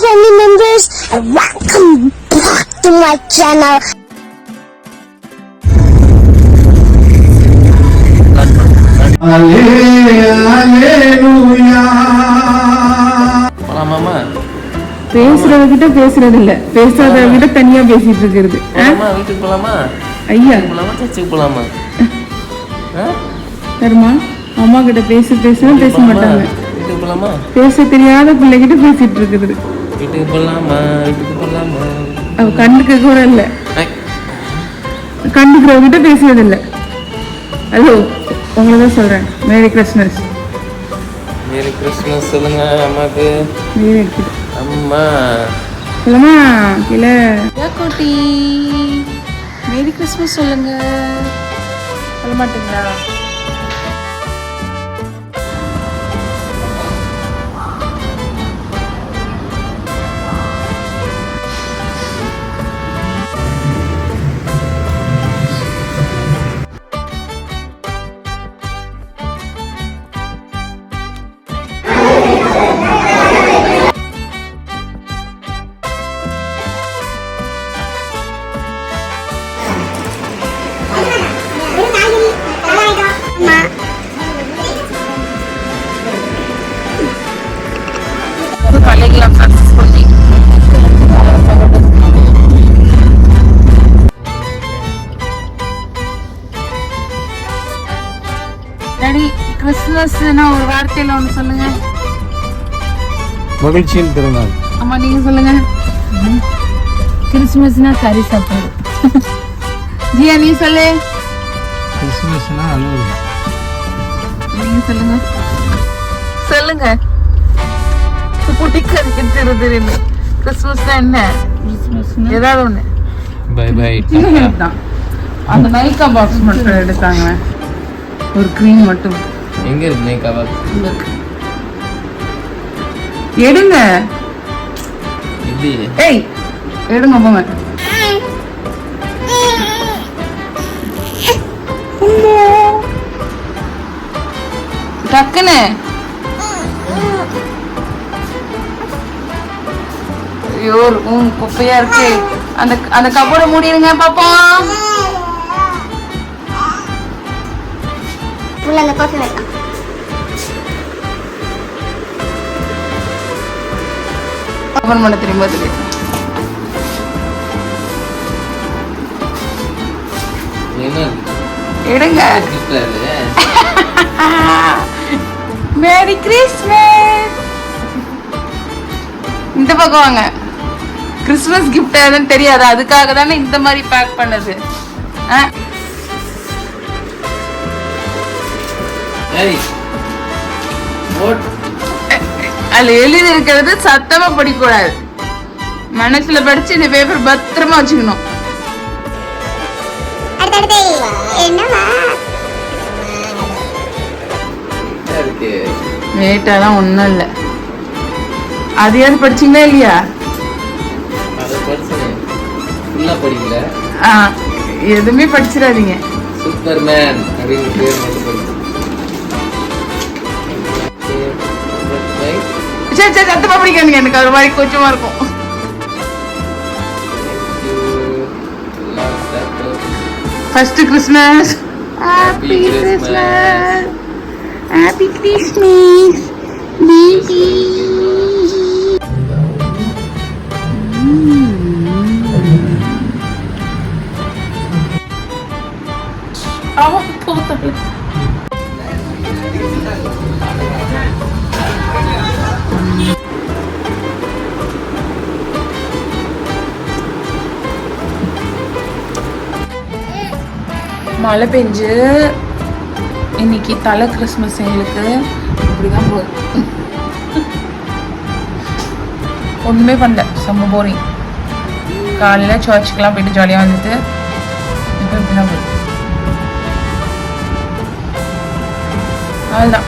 family members, and welcome back to my channel. பேசுறவங்கிட்ட பேசுறது இல்ல, பேசாதவங்கிட்ட தனியா பேசிட்டு இருக்கிறது. வீட்டுக்கு போலாமா? ஐயா சர்ச்சுக்கு போலாமா? தருமா அம்மா கிட்ட பேசுனா பேச மாட்டாங்க. வீட்டுக்கு போலாமா? பேச தெரியாத பிள்ளைகிட்ட பேசிட்டு இருக்குது. வீட்டுக்கு போலாமா? வீட்டுக்கு போலாமா? அவ கண்டுக்க கூட இல்ல, கண்டுக்கிறவங்கிட்ட பேசுறது இல்ல. ஹலோ, உங்களை தான் சொல்றேன். Merry Christmas. மேரி கிறிஸ்மஸ் சொல்லுங்க அம்மாக்கு. அம்மா சொல்லுமா கீழே குட்டி மேரி கிறிஸ்மஸ் சொல்லுங்க. சொல்ல மாட்டீங்களா? கிறிஸ்துமஸ்னா ஒரு வார்த்தையில ஒன்று சொல்லுங்க. மகிழ்ச்சியின் திருநாள். ஆமா, நீங்க சொல்லுங்க. கிறிஸ்துமஸ்னா கறி சாப்பாடு. ஜியா நீ சொல்லு. கிறிஸ்துமஸ்னா அழுவு. நீங்க சொல்லுங்க. சொல்லுங்க. குட்டிக்கு தெரியுது. கிறிஸ்துமஸ்னா என்ன? கிறிஸ்துமஸ்னா ஏதாவது ஒண்ணு. Bye bye. அந்த நைக்கா பாக்ஸ் மட்டும் எடுத்தாங்க, ஒரு க்ரீம் மட்டும். எங்க இருக்கு நைக்கா பாக்ஸ்? எடுங்க. இது ஏய் எடுங்க போங்க. டக்குன்னு ஐயோ குப்பையா இருக்கு. அந்த கப்போட மூடிடுங்க பாப்போம். உள்ள அந்த காஃபி வைக்கலாம். ஓபன் பண்ண தெரியுமா? தெரியும். என்ன எடுங்க. Gift merry Christmas. இந்த பக்கம் வாங்க. கிறிஸ்மஸ் கிஃப்ட் எதுன்னு தெரியாது, அதுக்காக தானே இந்த மாதிரி பேக் பண்ணது. அதுல எழுதி இருக்கிறது சத்தமா படிக்கூடாது, மனசுல படிச்சு இந்த பேப்பர் பத்திரமா வச்சுக்கணும். வேட்டாலாம் ஒண்ணும் இல்ல. அது யாரு படிச்சீங்களா இல்லையா? எதுவுமே படிச்சிடாதீங்க. சூப்பர்மேன் அப்படின்னு பேர் மட்டும் படிச்சு. சரி சரி, சத்தமா படிக்காதீங்க, எனக்கு அது மாதிரி கொஞ்சமா இருக்கும். First Christmas. Happy Christmas. Happy Christmas baby. அவன் போத்தல. மழை பெஞ்சு இன்னைக்கு தலை கிறிஸ்மஸ் எங்களுக்கு இப்படிதான் போகுது. ஒன்றுமே பண்ணல, செம்ம போரிங். காலையில் சர்ச்சுக்கெல்லாம் போயிட்டு ஜாலியாக வந்துட்டு இப்போ இப்படிதான் போகுது. அதுதான்